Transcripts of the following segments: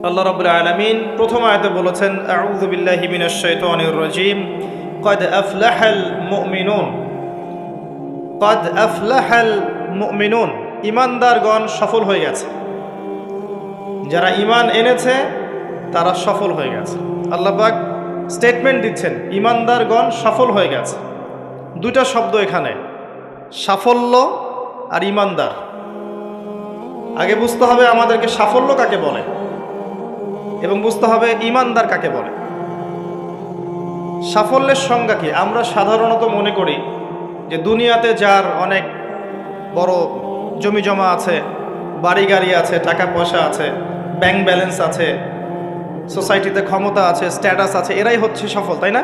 আল্লাহ রাব্বুল আলামিন প্রথম আয়াতে বলেছেন আউযু বিল্লাহি মিনাশ শাইতানির রাজীম ক্বাদ আফলাহাল মুমিনুন ক্বাদ আফলাহাল মুমিনুন ঈমানদারগণ সফল হয়ে গেছে। যারা ঈমান এনেছে তারা সফল হয়ে গেছে। আল্লাহ পাক স্টেটমেন্ট দিচ্ছেন ঈমানদারগণ সফল হয়ে গেছে। দুইটা শব্দ এখানে, সাফল্য আর ঈমানদার। আগে বুঝতে হবে আমাদেরকে সাফল্য কাকে বলে এবং বুঝতে হবে ঈমানদার কাকে বলে। সাফল্যের সংজ্ঞা কি? আমরা সাধারণত মনে করি যে দুনিয়াতে যার অনেক বড় জমি জমা আছে, বাড়ি গাড়ি আছে, টাকা পয়সা আছে, ব্যাংক ব্যালেন্স আছে, সোসাইটিতে ক্ষমতা আছে, স্ট্যাটাস আছে, এরাই হচ্ছে সফল, তাই না?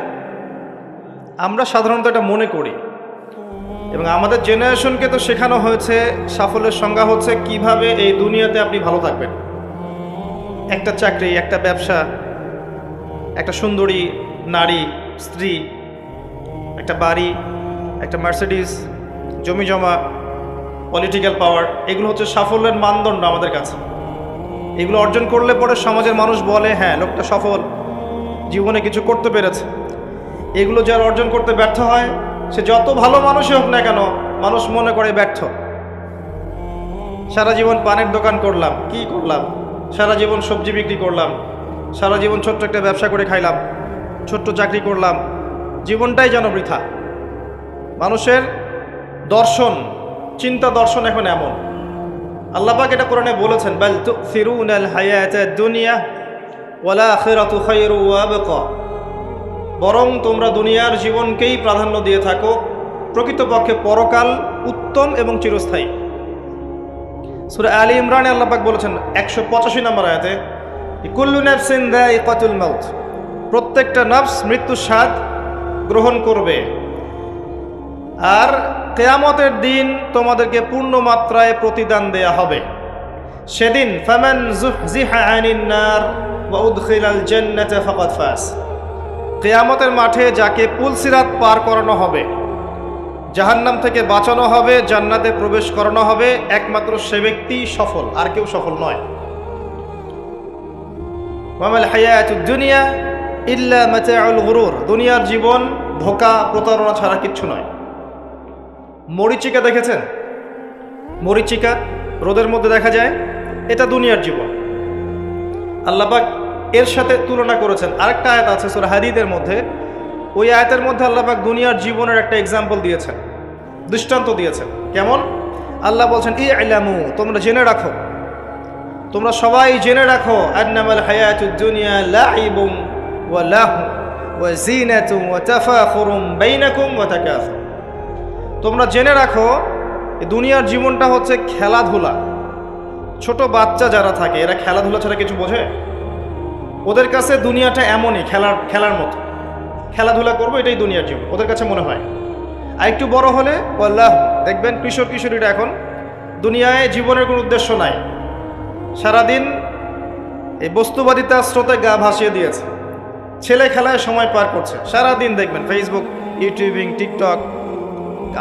আমরা সাধারণত এটা মনে করি এবং আমাদের জেনারেশনকে তো শেখানো হয়েছে সাফল্যের সংজ্ঞা হচ্ছে কিভাবে এই দুনিয়াতে আপনি ভালো থাকবেন। একটা চাকরি, একটা ব্যবসা, একটা সুন্দরী নারী, স্ত্রী, একটা বাড়ি, একটা মার্সিডিজ, জমি জমা, পলিটিক্যাল পাওয়ার, এগুলো হচ্ছে সাফল্যের মানদণ্ড আমাদের কাছে। এগুলো অর্জন করলে পরে সমাজের মানুষ বলে হ্যাঁ লোকটা সফল, জীবনে কিছু করতে পেরেছে। এগুলো যারা অর্জন করতে ব্যর্থ হয়, সে যত ভালো মানুষই হোক না কেন, মানুষ মনে করে ব্যর্থ। সারা জীবন পানের দোকান করলাম, কি করলাম? সারা জীবন সবজি বিক্রি করলাম, সারা জীবন ছোট্ট একটা ব্যবসা করে খাইলাম, ছোট্ট চাকরি করলাম, জীবনটাই যেন বৃথা। মানুষের দর্শন, চিন্তা দর্শন এখন এমন। আল্লাহ পাক এটা কোরআনে বলেছেন, বাল তুসিরুনাল হায়াতাদ দুনিয়া ওয়াল আখিরাতু খায়রু ওয়া আবকা। বরং তোমরা দুনিয়ার জীবনকেই প্রাধান্য দিয়ে থাকো, প্রকৃতপক্ষে পরকাল উত্তম এবং চিরস্থায়ী। সূরা আলী ইমরানে আল্লাহ পাক বলেছেন 185 নম্বর আয়াতে, কুল্লু নাফসিন যায়িকাতুল মাউত। প্রত্যেকটা নফস মৃত্যুর স্বাদ গ্রহণ করবে। আর কিয়ামতের দিন তোমাদেরকে পূর্ণ মাত্রায় প্রতিদান দেয়া হবে। সেদিন ফামান যুহজিহা আনিন নার ওয়া উদখিলাল জান্নাতা ফাকাদ ফাজ। কিয়ামতের মাঠে যাকে পুলসিরাত পার করানো হবে, জাহান্নাম থেকে বাঁচানো হবে, জান্নাতে প্রবেশ করানো হবে, একমাত্র সে ব্যক্তি সফল, আর কেউ সফল নয়। ওয়ামাল হায়াতুদ দুনিয়া ইল্লা মাতাউল গুরুর। দুনিয়ার জীবন ধোঁকা, প্রতারণা ছাড়া কিচ্ছু নয়। মরীচিকা দেখেছেন? মরীচিকা রোদের মধ্যে দেখা যায়, এটা দুনিয়ার জীবন। আল্লাহ পাক এর সাথে তুলনা করেছেন। আরেকটা আয়াত আছে সূরা হাদীদের মধ্যে, ওই আয়াতের মধ্যে আল্লাহ পাক দুনিয়ার জীবনের একটা এক্সাম্পল দিয়েছেন, দৃষ্টান্ত দিয়েছেন। কেমন? আল্লাহ বলছেন ই'লামু, তোমরা জেনে রাখো, তোমরা সবাই জেনে রাখো, আন্নামাল হায়াতুদ দুনিয়া লাইবুন ওয়া লাহু ওয়া জিনাতুন ওয়া তাফাখুরুম বাইনাকুম ওয়া তাকাসুর। তোমরা জেনে রাখো দুনিয়ার জীবনটা হচ্ছে খেলাধুলা। ছোট বাচ্চা যারা থাকে এরা খেলাধুলা ছাড়া কিছু বোঝে? ওদের কাছে দুনিয়াটা এমনই, খেলার মতো। খেলাধুলা করবো, এটাই দুনিয়ার জীবন ওদের কাছে মনে হয়। আর একটু বড় হলে আল্লাহ দেখবেন কিশোর কিশোরীরা এখন দুনিয়ায় জীবনের কোনো উদ্দেশ্য নাই, সারাদিন এই বস্তুবাদিতা স্রোতে গা ভাসিয়ে দিয়েছে, ছেলে খেলায় সময় পার করছে। সারাদিন দেখবেন ফেসবুক, ইউটিউবিং, টিকটক,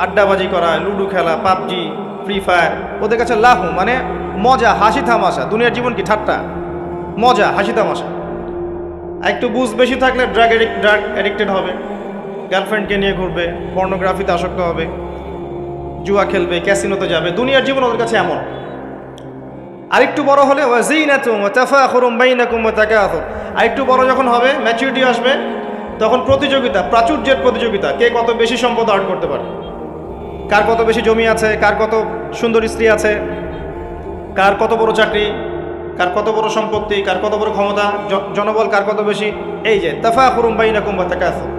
আড্ডাবাজি করা, লুডো খেলা, পাবজি, ফ্রি ফায়ার। ওদের কাছে লাহু মানে মজা, হাসি তামাশা। দুনিয়ার জীবন কি? ঠাট্টা, মজা, হাসি তামাশা। আর একটু বুঝ বেশি থাকলে ড্রাগ অ্যাডিক্টেড হবে, গার্লফ্রেন্ডকে নিয়ে ঘুরবে, পর্নোগ্রাফিতে আসক্ত হবে, জুয়া খেলবে, ক্যাসিনোতে যাবে। দুনিয়ার জীবন ওদের কাছে এমন। আরেকটু বড় হলে ওয়াজিনাতুম ওয়া তাফাখুরুম বাইনাকুম ওয়া তাকাসুর। আরেকটু বড় যখন হবে, ম্যাচুরিটি আসবে, তখন প্রতিযোগিতা, প্রাচুর্যের প্রতিযোগিতা, কে কত বেশি সম্পদ আর্ন করতে পারে, কার কত বেশি জমি আছে, কার কত সুন্দর স্ত্রী আছে, কার কত বড় চাকরি, কার কত বড় সম্পত্তি, কার কত বড় ক্ষমতা, জনবল কার কত বেশি। এই যে তাফাখুরুম বাইনাকুম ওয়া তাকাসুর।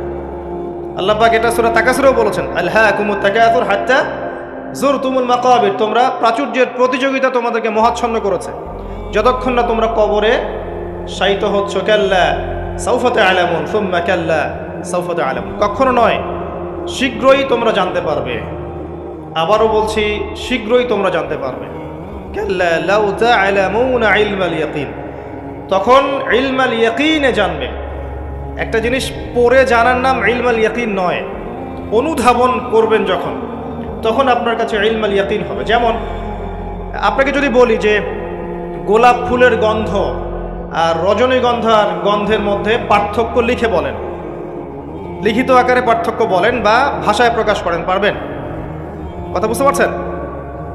আল্লাহ পাক এটা সূরা তাকাসুরেও বলেছেন, আলহাকুমুত তাকাসুর হাত্তা যুরতুমুল মাকাবির। তোমরা প্রাচুর্যের প্রতিযোগিতা তোমাদেরকে মোহাচ্ছন্ন করেছে যতক্ষণ না তোমরা কবরে শায়িত হচ্ছ। কাল্লা সাউফা তা'লামুন সুম্মা কাল্লা সাউফা তা'লামুন। কখনো নয়, শীঘ্রই তোমরা জানতে পারবে। আবারও বলছি, শীঘ্রই তোমরা জানতে পারবে। কাল্লা লাউ তা'লামুনা ইলমাল ইয়াকিন। তখন ইলমাল ইয়াকিনে জানবে। একটা জিনিস পড়ে জানার নাম ইলমাল ইয়াকিন নয়, অনুধাবন করবেন যখন, তখন আপনার কাছে ইলমাল ইয়াকিন হবে। যেমন আপনাকে যদি বলি যে গোলাপ ফুলের গন্ধ আর রজনীগন্ধার গন্ধের মধ্যে পার্থক্য লিখে বলেন, লিখিত আকারে পার্থক্য বলেন বা ভাষায় প্রকাশ করেন, পারবেন? কথা বুঝতে পারছেন?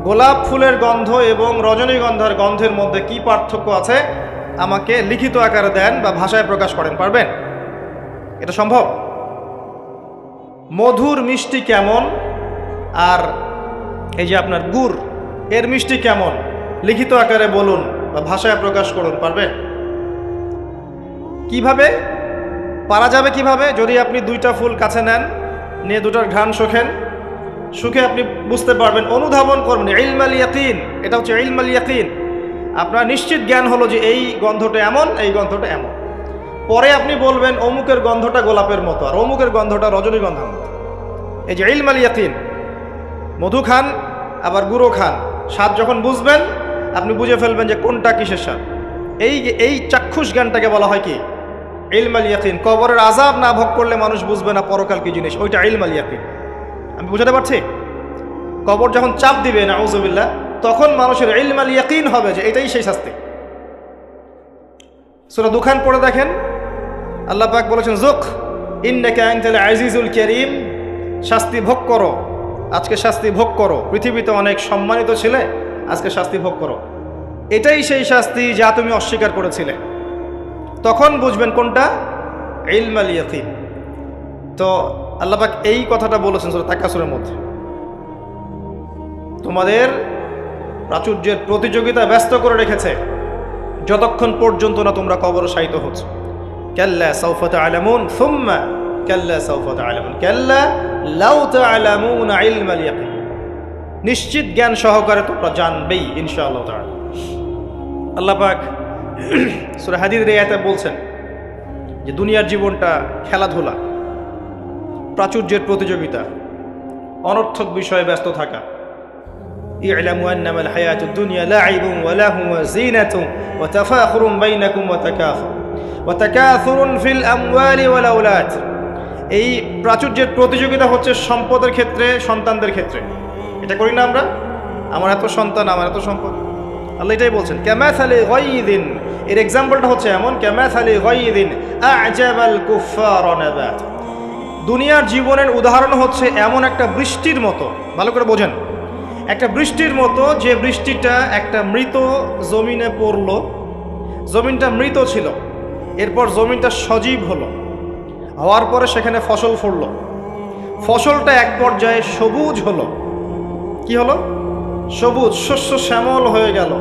গোলাপ ফুলের গন্ধ এবং রজনীগন্ধার গন্ধের মধ্যে কি পার্থক্য আছে আমাকে লিখিত আকারে দেন বা ভাষায় প্রকাশ করেন, পারবেন? এটা সম্ভব? মধুর মিষ্টি কেমন আর এই যে আপনার গুড় এর মিষ্টি কেমন লিখিত আকারে বলুন বা ভাষায় প্রকাশ করুন, পারবেন? কিভাবে পারা যাবে? কিভাবে? যদি আপনি দুইটা ফুল কাছে নেন, নিয়ে দুটার ঘ্রাণ শোখেন, সুখে আপনি বুঝতে পারবেন, অনুধাবন করবেন। ইলমাল ইয়াকিন, এটা হচ্ছে ইলমাল ইয়াকিন। আপনার নিশ্চিত জ্ঞান হলো যে এই গন্ধটা এমন, এই গন্ধটা এমন। পরে আপনি বলবেন অমুকের গন্ধটা গোলাপের মতো আর অমুকের গন্ধটা রজনীগন্ধার মতো। এই যে ইলমাল ইয়াকিন, মধু খান আবার গুঁড়ো খান, স্বাদ যখন বুঝবেন আপনি বুঝে ফেলবেন যে কোনটা কিসের স্বাদ। এই চাক্ষুষ জ্ঞানটাকে বলা হয় কি? ইলমাল ইয়াকিন। কবরের আযাব না ভোগ করলে মানুষ বুঝবে না পরকাল কি জিনিস, ওইটা ইলমাল ইয়াকিন। আমি বুঝাতে পারছি? কবর যখন চাপ দিবে নাউযুবিল্লাহ, তখন মানুষের ইলমাল ইয়াকিন হবে যে এটাই সেই শাস্তি। সূরা দুখান পড়ে দেখেন, আল্লাহ পাক বলেছেন যুক ইন্নাকা আনতাল আজিজুল কারীম, শাস্তি ভোগ করো, আজকে শাস্তি ভোগ করো। পৃথিবীতে অনেক সম্মানিত ছিলে, আজকে শাস্তি ভোগ করো। এটাই সেই শাস্তি যা তুমি অস্বীকার করেছিলে। তখন বুঝবেন কোনটা ইলমাল ইয়াকিন। তো আল্লাহ পাক এই কথাটা বলেছেন সূরা তাকাসুরের মধ্যে, তোমাদের প্রাচুর্যের প্রতিযোগিতা ব্যস্ত করে রেখেছে যতক্ষণ পর্যন্ত না তোমরা কবরে শায়িত হচ্ছ। কাল্লা সাউফা তা'লামুন সুম্মা কাল্লা সাউফা তা'লামুন কাল্লা লাউ তা'লামুনা ইলমাল ইয়াকিন। নিশ্চিত জ্ঞান সহকারে তোমরা জানবেই ইনশাআল্লাহ তাআলা। আল্লাহ পাক সূরা হাদীদের আয়াতে বলছেন যে দুনিয়ার জীবনটা খেলাধুলা, প্রাচুর্যের প্রতিযোগিতা, অনর্থক বিষয়ে ব্যস্ত থাকা। ই'লামু আন্নামাল হায়াতুদ দুনিয়া লা'ibun ওয়া লাহু ওয়া জিনাতুন ওয়া তাফাখুরুন বাইনাকুম ওয়া তাকাথুরুন ফিল আমওয়ালি ওয়াল আওলাদ। এই প্রাচুর্যের প্রতিযোগিতা হচ্ছে সম্পদের ক্ষেত্রে, সন্তানদের ক্ষেত্রে। এটা করি না আমরা? আমার এত সন্তান, আমার এত সম্পদ। আল্লাহ এটাই বলছেন কামাসালি গায়যিন, এর এক্সাম্পলটা হচ্ছে এমন, কামাসালি গায়যিন আ'জাবাল কুফফারা নাবাত। দুনিয়ার জীবনের উদাহরণ হচ্ছে এমন একটা বৃষ্টির মতো, ভালো করে বোঝেন, একটা বৃষ্টির মতো যে বৃষ্টিটা একটা মৃত জমিনে পড়লো, জমিনটা মৃত ছিল, এরপর জমিনটা সজীব হলো, হওয়ার পরে সেখানে ফসল ফলল, ফসলটা এক পর্যায়ে সবুজ হলো। কি হলো? সবুজ, শস্য শ্যামল হয়ে গেল।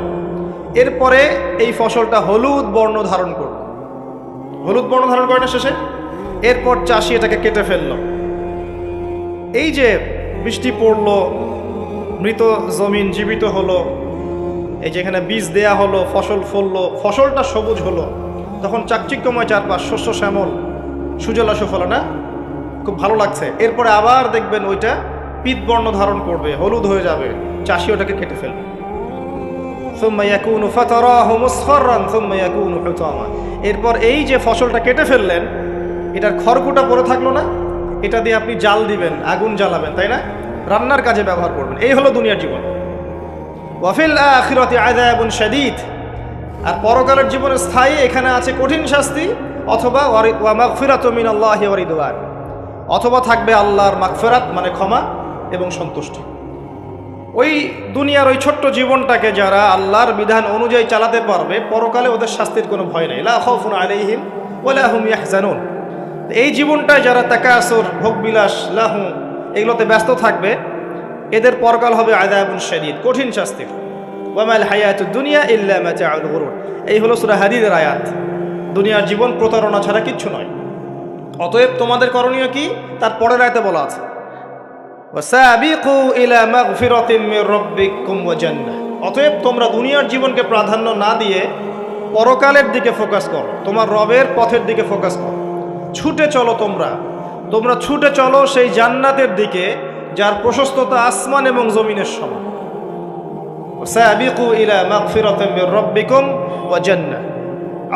এরপরে এই ফসলটা হলুদ বর্ণ ধারণ করল। হলুদ বর্ণ ধারণ করে না শেষে? এরপর চাষি এটাকে কেটে ফেলল। এই যে বৃষ্টি পড়লো, মৃত জমিন জীবিত হলো, এই যেখানে বীজ দেয়া হলো, ফসল ফললো, ফসলটা সবুজ হলো, তখন চাকচিক্যময় চারপাশ, শস্য শ্যামল, সুজলা সুফলা, না? খুব ভালো লাগছে। এরপরে আবার দেখবেন ওইটা পীতবর্ণ ধারণ করবে, হলুদ হয়ে যাবে, চাষি ওটাকে কেটে ফেলবে। সুম্মা ইয়াকুনু ফাতারাহু মুসফাররান সুম্মা ইয়াকুনু হুতামা। এরপর এই যে ফসলটা কেটে ফেললেন, এটার খড়কুটা পড়ে থাকলো না, এটা দিয়ে আপনি জাল দিবেন, আগুন জ্বালাবেন, তাই না? রান্নার কাজে ব্যবহার করবেন। এই হলো দুনিয়ার জীবন। ওয়া ফিল আখিরাতি আযাবুন শাদীদ, আর পরকালের জীবনে স্থায়ী, এখানে আছে কঠিন শাস্তি, অথবা ওয়া মাগফিরাতুম মিনাল্লাহি ওয়া রিদওয়ান, অথবা থাকবে আল্লাহর মাগফিরাত মানে ক্ষমা এবং সন্তুষ্টি। ওই দুনিয়ার ওই ছোট্ট জীবনটাকে যারা আল্লাহর বিধান অনুযায়ী চালাতে পারবে, পরকালে ওদের শাস্তির কোনো ভয় নেই। লা খাউফুন আলাইহিম ওয়া লা হুম ইয়াহজানুন। এই জীবনটায় যারা তাকাসুর, ভোগবিলাস, লাহু, এগুলোতে ব্যস্ত থাকবে, এদের পরকাল হবে আযাবুন শাদীদ, কঠিন শাস্তির। ওয়া মাল হায়াতুদ দুনিয়া ইল্লা মাতাউল গুরুর। এই হলো সূরা হাদীদের আয়াত। দুনিয়ার জীবন প্রতারণা ছাড়া কিচ্ছু নয়। অতএব তোমাদের করণীয় কি? তার পরের আয়াতে বলা আছে ওয়াসাবিকু ইলা মাগফিরাতিম মির রাব্বিকুম ওয়া জান্নাহ। অতএব তোমরা দুনিয়ার জীবনকে প্রাধান্য না দিয়ে পরকালের দিকে ফোকাস করো, তোমার রবের পথের দিকে ফোকাস করো। ছুটে চলো, তোমরা ছুটে চলো সেই জান্নাতের দিকে যার প্রশস্ততা আসমান এবং জমিনের সমান। ওয়াসাবিকু ইলা মাগফিরাতিম মির রাব্বিকুম ওয়া জান্নাহ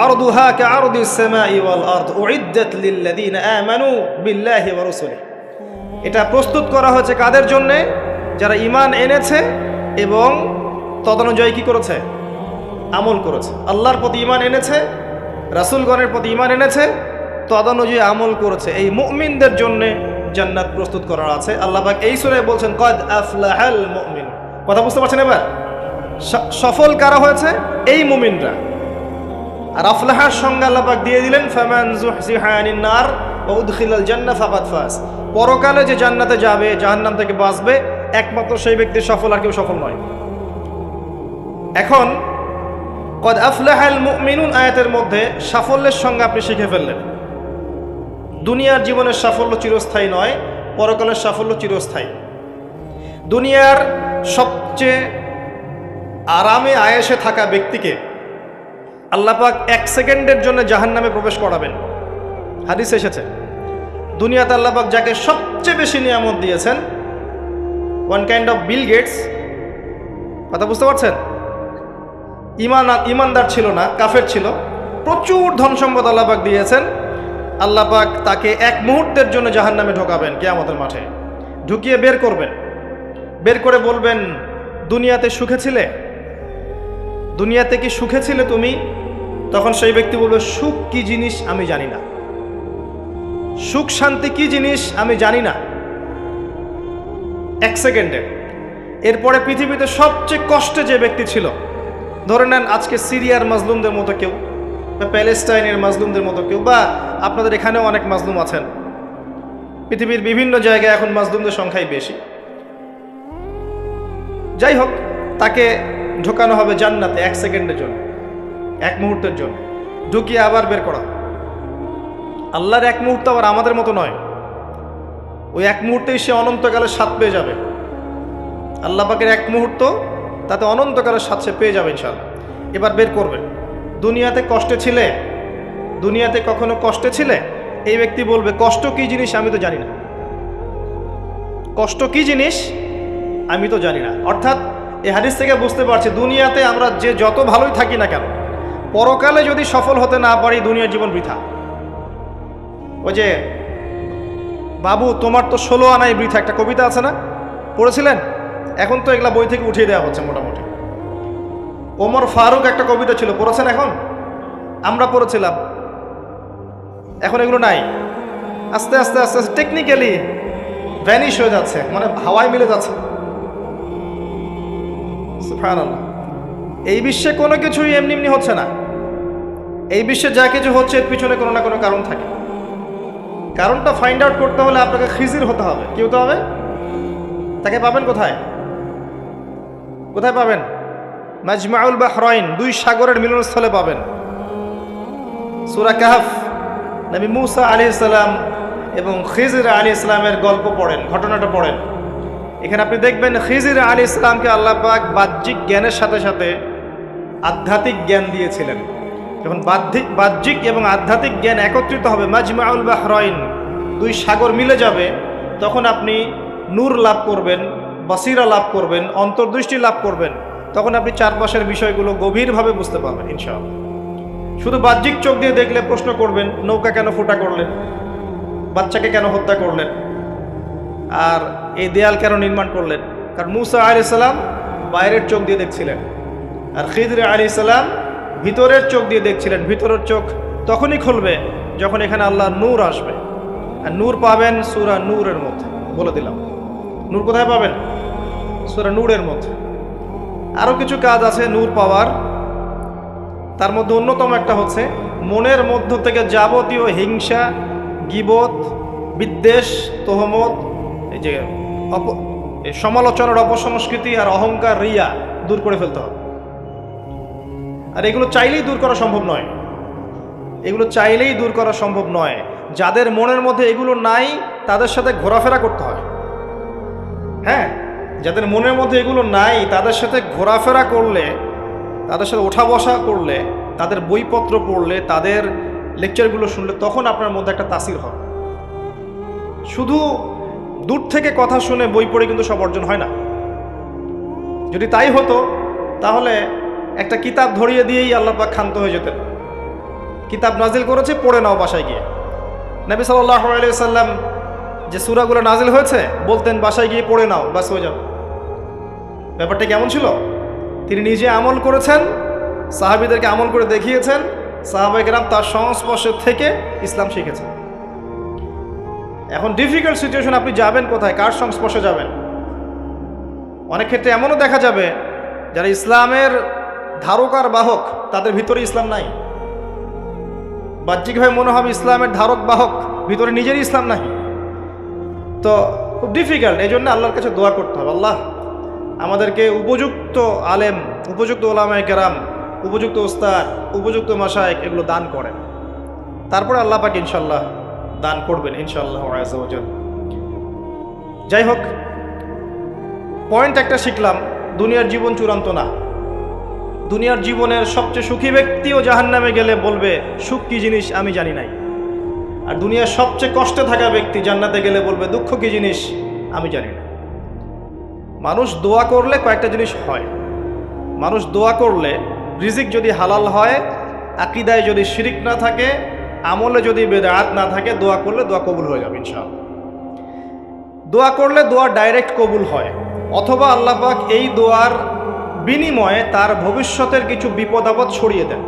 আরদুহা কাআরদিস সামাই ওয়াল আরদ উইদ্দাত লিল্লাযিনা আমানু বিল্লাহি ওয়া রাসূলিহি। এটা প্রস্তুত করা হয়েছে কাদের জন্যে? যারা ঈমান এনেছে এবং তদনুযায়ী কি করেছে? আমল করেছে। আল্লাহর প্রতি ঈমান এনেছে রাসূলগণের প্রতি ঈমান এনেছে, তদনুযায়ী আমল করেছে, এই মুমিনদের জন্য জান্নাত প্রস্তুত করা আছে। আল্লাহ পাক এই সূরায় বলছেন কদ আফলাহাল মুমিন। কথা বুঝতে পারছেন এবার? সফল কারা হয়েছে? এই মুমিনরা। আর আফলাহার সংজ্ঞা আল্লাহ পাক দিয়ে দিলেন ফামান যুহজিহা আনিন নার ওয়া উদখিলাল জান্নাহ ফাকাদ ফাজ। পরকালে যে জান্নাতে যাবে, জাহান্নাম থেকে বাঁচবে, একমাত্র সেই ব্যক্তি সফল, আর কেউ সফল নয়। এখন কদ আফলাহাল মুমিনুন আয়াতের মধ্যে সাফল্যের সংজ্ঞা আপনি শিখে ফেললেন। দুনিয়ার জীবনের সাফল্য চিরস্থায়ী নয়, পরকালের সাফল্য চিরস্থায়ী। দুনিয়ার সবচেয়ে আরামে আয়েশে থাকা ব্যক্তিকে আল্লাহ পাক 1 সেকেন্ডের জন্য জাহান্নামে প্রবেশ করাবেন। হাদিস এসেছে দুনিয়াতে আল্লাহ পাক যাকে সবচেয়ে বেশি নিয়ামত দিয়েছেন, one kind of Bill Gates. কথা বুঝতে পারছেন? ইমানদার ছিল না, কাফের ছিল, প্রচুর ধন সম্পদ আল্লাহ পাক দিয়েছেন। আল্লাহ পাক তাকে 1 মুহূর্তের জন্য জাহান্নামে ঢোকাবেন কিয়ামতের মাঠে, ঢুকিয়ে বের করবেন। বের করে বলবেন দুনিয়াতে সুখে ছিলে? দুনিয়াতে কি সুখে ছিলে তুমি? তখন সেই ব্যক্তি বলবে সুখ কি জিনিস আমি জানি না, সুখ শান্তি কি জিনিস আমি জানি না। 1 সেকেন্ডে। এরপরে পৃথিবীতে সবচেয়ে কষ্টে যে ব্যক্তি ছিল, ধরে নেন আজকে সিরিয়ার মাজলুমদের মতো কেউ, বা প্যালেস্টাইনের মাজলুমদের মতো কেউ, বা আপনাদের এখানেও অনেক মাজলুম আছেন। পৃথিবীর বিভিন্ন জায়গায় এখন মাজলুমদের সংখ্যাই বেশি। যাই হোক, তাকে ঢোকানো হবে জান্নাতে 1 সেকেন্ডের জন্য, 1 মুহূর্তের জন্য, ঢুকিয়ে আবার বের করা। আল্লাহর 1 মুহূর্ত আবার আমাদের মতো নয়। ওই 1 মুহূর্তেই সে অনন্তকালের স্বাদ পেয়ে যাবে। আল্লাহ পাকের 1 মুহূর্ত, তাতে অনন্তকালের স্বাদ সে পেয়ে যাবে ইনশাআল্লাহ। এবার বের করবেন। দুনিয়াতে কষ্টে ছিলে? দুনিয়াতে কখনো কষ্টে ছিলে? এই ব্যক্তি বলবে কষ্ট কি জিনিস আমি তো জানি না, কষ্ট কি জিনিস আমি তো জানি না। অর্থাৎ এই হাদিস থেকে বুঝতে পারছি দুনিয়াতে আমরা যে যত ভালোই থাকি না কেন, পরকালে যদি সফল হতে না পারি দুনিয়ার জীবন বৃথা। ওই যে বাবু তোমার তো 16 আনাই বৃথা, একটা কবিতা আছে না, পড়েছিলেন? এখন তো এগুলা বই থেকে উঠিয়ে দেওয়া হচ্ছে মোটামুটি। ওমর ফারুক একটা কবিতা ছিল, পড়েছেন? এখন আমরা পড়েছিলাম, এখন এগুলো নাই। আস্তে আস্তে আস্তে আস্তে টেকনিক্যালি ভ্যানিশ হয়ে যাচ্ছে, মানে হাওয়ায় মিলে যাচ্ছে। সুবহানাল্লাহ। এই বিশ্বে কোনো কিছুই এমনি এমনি হচ্ছে না। এই বিশ্বে যা কিছু হচ্ছে এর পিছনে কোনো না কোনো কারণ থাকে। কারণটা ফাইন্ড আউট করতে হলে আপনাকে খিজির হতে হবে। কি হতে হবে? তাকে পাবেন কোথায়? কোথায় পাবেন? মাজমাউল বাহরাইন, 2 সাগরের মিলনস্থলে পাবেন। সূরা কাহফ, নবী মুসা আলাইহিস সালাম এবং খিজির আলাইহিস সালামের গল্প পড়েন, ঘটনাটা পড়েন। এখানে আপনি দেখবেন খিজির আলাইহিস সালামকে আল্লাহ পাক বাহ্যিক জ্ঞানের সাথে সাথে আধ্যাত্মিক জ্ঞান দিয়েছিলেন। যখন বাহ্যিক এবং আধ্যাত্মিক জ্ঞান একত্রিত হবে, মাজমাউল বাহরাইন, 2 সাগর মিলে যাবে, তখন আপনি নূর লাভ করবেন, বাসিরা লাভ করবেন, অন্তর্দৃষ্টি লাভ করবেন। তখন আপনি চারপাশের বিষয়গুলো গভীরভাবে বুঝতে পারবেন ইনশাআল্লাহ। শুধু বাহ্যিক চোখ দিয়ে দেখলে প্রশ্ন করবেন নৌকা কেন ফুটা করলেন, বাচ্চাকে কেন হত্যা করলেন, আর এই দেয়াল কেন নির্মাণ করলেন? কারণ মুসা আলাইহিস সালাম বাইরের চোখ দিয়ে দেখছিলেন, আর খিজির আলাইহিস সালাম ভিতরের চোখ দিয়ে দেখছিলেন। ভিতরের চোখ তখনই খুলবে যখন এখানে আল্লাহর নূর আসবে। আর নূর পাবেন সূরা নূরের মধ্যে, বলে দিলাম। নূর কোথায় পাবেন? সূরা নূরের মধ্যে। আরও কিছু কাজ আছে নূর পাওয়ার, তার মধ্যে অন্যতম একটা হচ্ছে মনের মধ্য থেকে যাবতীয় হিংসা, গীবত, বিদ্বেষ, তোহমত, এই যে সমালোচনার অপসংস্কৃতি আর অহংকার, রিয়া দূর করে ফেলতে হবে। আর এগুলো চাইলেই দূর করা সম্ভব নয়, এগুলো চাইলেই দূর করা সম্ভব নয়। যাদের মনের মধ্যে এগুলো নাই তাদের সাথে ঘোরাফেরা করতে হয়। হ্যাঁ, যাদের মনের মধ্যে এগুলো নাই তাদের সাথে ঘোরাফেরা করলে, তাদের সাথে ওঠা বসা করলে, তাদের বইপত্র পড়লে, তাদের লেকচারগুলো শুনলে তখন আপনার মধ্যে একটা তাসির হয়। শুধু দূর থেকে কথা শুনে বই পড়ে কিন্তু সব অর্জন হয় না। যদি তাই হতো তাহলে একটা কিতাব ধরিয়ে দিয়েই আল্লাহ পাক ক্ষান্ত হয়ে যেতেন। কিতাব নাজিল করেছে, পড়ে নাও বাসায় গিয়ে। নবী সাল্লাল্লাহু আলাইহি ওয়াসাল্লাম যে সূরাগুলো নাজিল হয়েছে বলতেন বাসায় গিয়ে পড়ে নাও, বাস হয়ে যাবে। ব্যাপারটা কেমন ছিল? তিনি নিজে আমল করেছেন, সাহাবীদেরকে আমল করে দেখিয়েছেন, সাহাবায়ে কেরাম তার সংস্পর্শে থেকে ইসলাম শিখেছে। এখন ডিফিকাল্ট সিচুয়েশন, আপনি যাবেন কোথায়, কার সংস্পর্শে যাবেন? অনেক ক্ষেত্রে এমনও দেখা যাবে যারা ইসলামের ধারক আর বাহক, তাদের ভিতরে ইসলাম নাই। বাহ্যিকভাবে মনে হবে ইসলামের ধারক বাহক, ভিতরে নিজেরই ইসলাম নাই। তো খুব ডিফিকাল্ট। এই জন্য আল্লাহর কাছে দোয়া করতে হবে, আল্লাহ আমাদেরকে উপযুক্ত আলেম, উপযুক্ত ওলামায়ে কেরাম, উপযুক্ত ওস্তাদ, উপযুক্ত মাশায়েখ এগুলো দান করেন। তারপরে আল্লাহ পাক ইনশাল্লাহ দান করবেন ইনশাআল্লাহ আযজা ওয়া জাল। যাই হোক, পয়েন্ট একটা শিখলাম, দুনিয়ার জীবন চূড়ান্ত না। দুনিয়ার জীবনের সবচেয়ে সুখী ব্যক্তিও জাহান্নামে গেলে বলবে সুখ কি জিনিস আমি জানি নাই। আর দুনিয়ার সবচেয়ে কষ্টে থাকা ব্যক্তি জান্নাতে গেলে বলবে দুঃখ কি জিনিস আমি জানি না। মানুষ দোয়া করলে কয়েকটা জিনিস হয়। মানুষ দোয়া করলে রিজিক যদি হালাল হয়, আকীদায় যদি শিরিক না থাকে, আমলে যদি বেদাত না থাকে, দোয়া করলে দোয়া কবুল হয়ে যাবে ইনশাআল্লাহ। দোয়া করলে দোয়া ডাইরেক্ট কবুল হয়, অথবা আল্লাহ পাক এই দোয়ার বিনিময়ে তার ভবিষ্যতের কিছু বিপদ আপদ ছড়িয়ে দেন।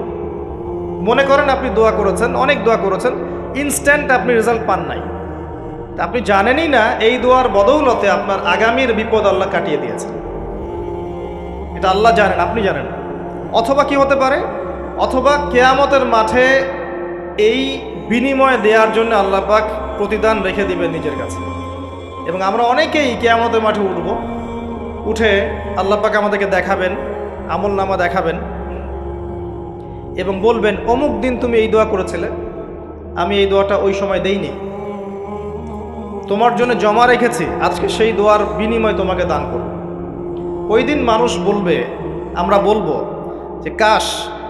মনে করেন আপনি দোয়া করেছেন, অনেক দোয়া করেছেন, ইনস্ট্যান্ট আপনি রেজাল্ট পান নাই, তা আপনি জানেনই না এই দোয়ার বদৌলতে আপনার আগামীর বিপদ আল্লাহ কাটিয়ে দিয়েছেন। এটা আল্লাহ জানেন, আপনি জানেন। অথবা কি হতে পারে, অথবা কিয়ামতের মাঠে এই বিনিময় দেওয়ার জন্য আল্লাহ পাক প্রতিদান রেখে দিবেন নিজের কাছে। এবং আমরা অনেকেই কিয়ামতের মাঠে উঠব, উঠে আল্লাহ পাক আমাদেরকে দেখাবেন, আমল নামা দেখাবেন এবং বলবেন অমুক দিন তুমি এই দোয়া করেছিলে, আমি এই দোয়াটা ওই সময় দেইনি, তোমার জন্য জমা রেখেছি, আজকে সেই দোয়ার বিনিময় তোমাকে দান করব। ওই দিন মানুষ বলবে, আমরা বলবো যে কাশ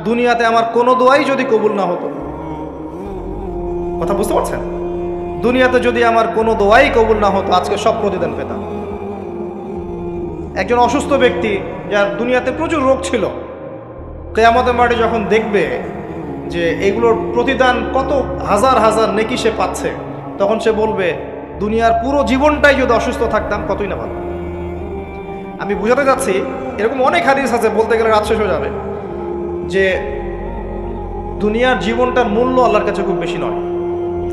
দুনিয়াতে আমার কোনো দোয়াই যদি কবুল না হতো। কথা বুঝতে পারছেন? দুনিয়াতে যদি আমার কোনো দোয়াই কবুল না হতো, আজকে সব প্রতিদান পেতাম। একজন অসুস্থ ব্যক্তি যার দুনিয়াতে প্রচুর রোগ ছিল, কিয়ামতের মাঠে যখন দেখবে যে এগুলোর প্রতিদান কত হাজার হাজার নেকি সে পাচ্ছে, তখন সে বলবে দুনিয়ার পুরো জীবনটাই যদি অসুস্থ থাকতাম কতই না ভালো। আমি বুঝাতে যাচ্ছি, এরকম অনেক হাদিস আছে, বলতে গেলে রাত শেষ হয়ে যাবে, যে দুনিয়ার জীবনটার মূল্য আল্লাহর কাছে খুব বেশি নয়,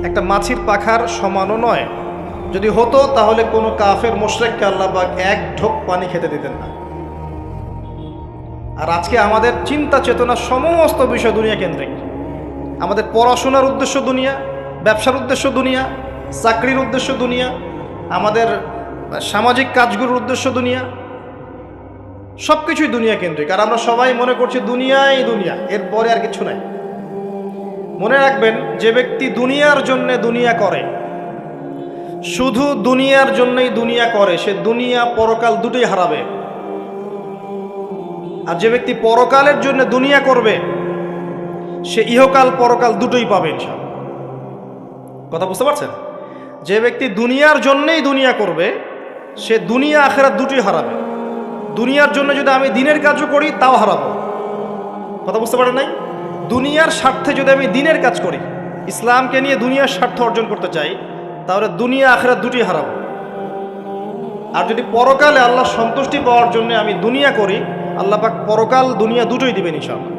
একটা মাছির পাখার সমানও নয়। যদি হতো তাহলে কোনো কাফের মুশরিককে আল্লাহ পাক এক ঢোক পানি খেতে দিতেন না। আর আজকে আমাদের চিন্তা চেতনা সমস্ত বিষয় দুনিয়া কেন্দ্রিক। আমাদের পড়াশোনার উদ্দেশ্য দুনিয়া, ব্যবসার উদ্দেশ্য দুনিয়া, চাকরির উদ্দেশ্য দুনিয়া, আমাদের সামাজিক কাজগুলোর উদ্দেশ্য দুনিয়া, সব কিছুই দুনিয়া কেন্দ্রিক। আর আমরা সবাই মনে করছি দুনিয়াই দুনিয়া, এরপরে আর কিছু নাই। মনে রাখবেন, যে ব্যক্তি দুনিয়ার জন্য দুনিয়া করে, শুধু দুনিয়ার জন্যই দুনিয়া করে, সে দুনিয়া পরকাল দুটোই হারাবে। আর যে ব্যক্তি পরকালের জন্য দুনিয়া করবে, সে ইহকাল পরকাল দুটোই পাবে ইনশাআল্লাহ। কথা বুঝতে পারছেন? যে ব্যক্তি দুনিয়ার জন্যই দুনিয়া করবে, সে দুনিয়া আখিরাত দুটোই হারাবে। দুনিয়ার জন্য যদি আমি দিনের কাজও করি তাও হারাবো। কথা বুঝতে পারেন নাই? দুনিয়ার স্বার্থে যদি আমি দিনের কাজ করি, ইসলামকে নিয়ে দুনিয়ার স্বার্থ অর্জন করতে চাই, তাহলে দুনিয়া আখিরাত দুটোই হারাবো। আর যদি পরকালে আল্লাহ সন্তুষ্টি পাওয়ার জন্য আমি দুনিয়া করি, আল্লাহ পাক পরকাল দুনিয়া দুটোই দিবেন ইনশাআল্লাহ।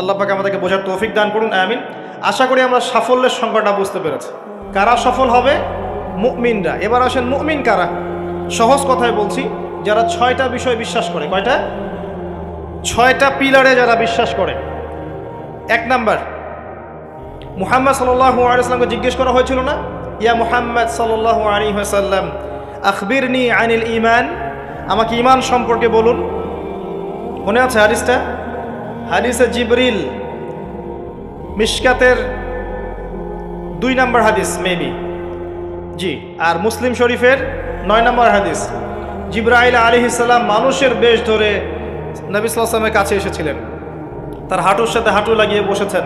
আল্লাহ পাক আমাদেরকে বোঝার তৌফিক দান করুন, আমিন। আশা করি আমরা সাফল্যের সংজ্ঞাটা বুঝতে পেরেছি। কারা সফল হবে? মুমিনরা। এবার আসেন, মুমিন কারা? সহজ কথায় বলছি, যারা 6টা বিষয় বিশ্বাস করে। কয়টা? 6টা পিলারে যারা বিশ্বাস করে। 1 নাম্বার, মুহাম্মদ সাল্লাল্লাহু আলাইহি ওয়াসাল্লামকে জিজ্ঞেস করা হয়েছিল না, ইয়া মুহাম্মদ সাল্লাল্লাহু আলাইহি ওয়াসাল্লাম আখবিরনি আনিল ঈমান, আমাকে ঈমান সম্পর্কে বলুন। মনে আছে হাদিসটা? হাদিসে জিবরিল, মিশকাতের 2 নম্বর হাদিস মেবি, জি। আর মুসলিম শরীফের 9 নম্বর হাদিস। জিবরাইল আলাইহিস সালাম মানুষের বেশ ধরে নবী সাল্লাল্লাহু আলাইহি ওয়াসাল্লামের কাছে এসেছিলেন, তার হাঁটুর সাথে হাঁটু লাগিয়ে বসেছেন,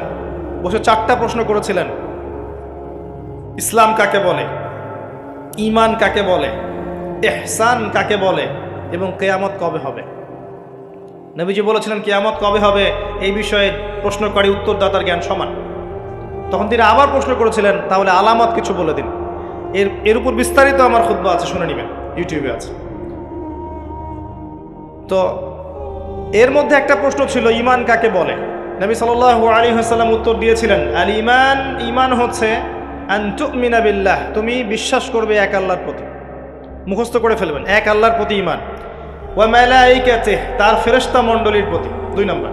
বসে 4টা প্রশ্ন করেছিলেন। ইসলাম কাকে বলে, ঈমান কাকে বলে, ইহসান কাকে বলে, এবং কিয়ামত কবে হবে। নবীজি বলেছিলেন কিয়ামত কবে হবে এই বিষয়ে প্রশ্নকারী উত্তরদাতার জ্ঞান সমান। তখন তিনি আবার প্রশ্ন করেছিলেন, তাহলে আলামত কিছু বলে দিন। এর উপর বিস্তারিত আমার খুতবা আছে, শুনে নেবেন, ইউটিউবে আছে। তো এর মধ্যে একটা প্রশ্ন ছিল ঈমান কাকে বলে। নবী সাল্লাল্লাহু আলাইহি ওয়াসাল্লাম উত্তর দিয়েছিলেন, আল ঈমান, ঈমান হচ্ছে আন তুমিনা বিল্লাহ, তুমি বিশ্বাস করবে এক আল্লাহর প্রতি, মুখস্থ করে ফেলবেন, এক আল্লাহর প্রতি ঈমান, ওয়া মালাইকাতিহি, তার ফেরেশতা মণ্ডলীর প্রতি 2 নম্বর,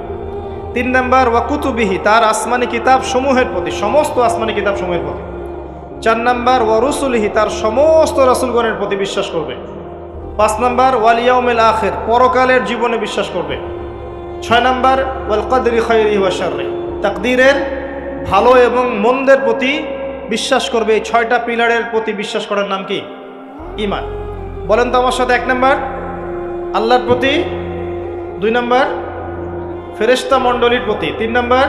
3 নম্বর ওয়া কুতুবিহি, তার আসমানি কিতাব সমূহের প্রতি, সমস্ত আসমানি কিতাব সমূহের প্রতি, 4 নম্বর ওয়া রুসুলিহি, তার সমস্ত রাসূলগণের প্রতি বিশ্বাস করবে, 5 নম্বর ওয়াল ইয়াউমিল আখির, পরকালের জীবনে বিশ্বাস করবে, 6 নম্বর ওয়াল কদরি খায়রিহি ওয়া শাররিহি, তাকদীরের ভালো এবং মন্দের প্রতি বিশ্বাস করবে। এই 6টা পিলারের প্রতি বিশ্বাস করার নাম কি? ঈমান। বলেন তো আমার সাথে, 1 নম্বর আল্লাহর প্রতি, 2 নম্বর ফেরেশতা মণ্ডলীর প্রতি, 3 নম্বর